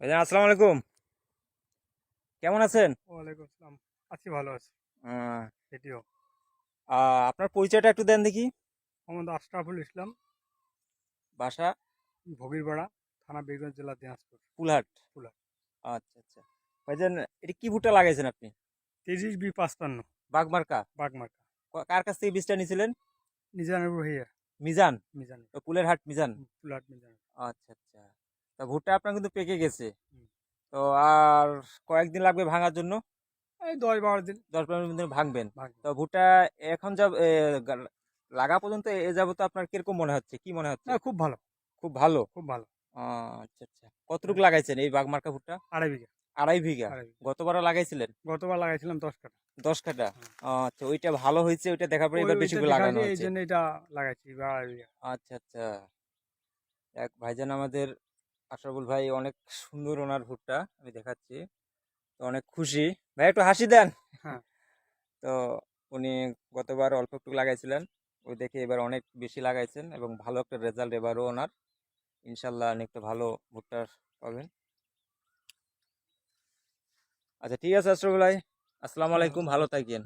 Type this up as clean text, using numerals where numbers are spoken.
ভাইজান আসসালামু আলাইকুম। কেমন আছেন? ওয়ালাইকুম আসসালাম। আছি, ভালো আছি। আহ, এটিও আপনার পরিচয়টা একটু দেন দেখি। মোহাম্মদ আশরাফুল ইসলাম, বাসা ভগীরপাড়া, থানা বীরগঞ্জ, জেলা দিনাজপুর। ফুলহাট। ফুলা আচ্ছা আচ্ছা। ভাইজান, এটা কি ভুট্টা লাগাইছেন আপনি? 23B55 বাগমার্কা। বাগমার্কা। কার কাছ থেকে বীজটা নিয়েছিলেন? মিজানুর রহিয়া। মিজান। মিজানুর। কুলেরহাট মিজান। ফুলাট মিজানুর। আচ্ছা আচ্ছা। তা ভুট্টা আপনার কিন্তু পেকে গেছে। হুম। তো আর কয়েকদিন লাগবে ভাঙার জন্য। এই 10-12 দিন 10-15 দিন ভাঙবেন। ভাগে। তো ভুট্টা এখন যা লাগা পর্যন্ত এ যাবত আপনার কিরকম মনে হচ্ছে, কি মনে হচ্ছে? না, খুব ভালো, খুব ভালো। খুব ভালো। আচ্ছা আচ্ছা। কতটুকু লাগাইছেন এই বাগমার্কা ভুট্টা? 2.5 বিঘা। 2.5 বিঘা। 2.5 বিঘা। গতবারও লাগাইছিলেন? গতবার লাগাইছিলাম 10 কাঠা। 10 কাঠা। হ্যাঁ। আচ্ছা, ওইটা ভালো হয়েছে, ওইটা দেখার পরে এবার বেশি ওইটা করে দেখা লাগানো হয়েছে, এই হয়েছে। জন্য এটা লাগাইছি 2.5 বিঘা। আচ্ছা আচ্ছা। এক ভাইজান আমাদের আশরাফুল ভাই, অনেক সুন্দর ওনার ভুট্টা, আমি দেখাচ্ছি। তো অনেক খুশি। ভাই একটু হাসি দেন। হ্যাঁ। তো উনি গতবার অল্প একটু লাগাইছিলেন, ওই দেখে এবার অনেক বেশি লাগাইছেন এবং ভালো একটা রেজাল্ট এবারও ওনার। ইনশাল্লাহ অনেক একটা ভালো ভুট্টা পাবেন। আচ্ছা ঠিক আছে আশরাফুল ভাই, আসসালামু হ্যাঁ। আলাইকুম, ভালো থাকেন।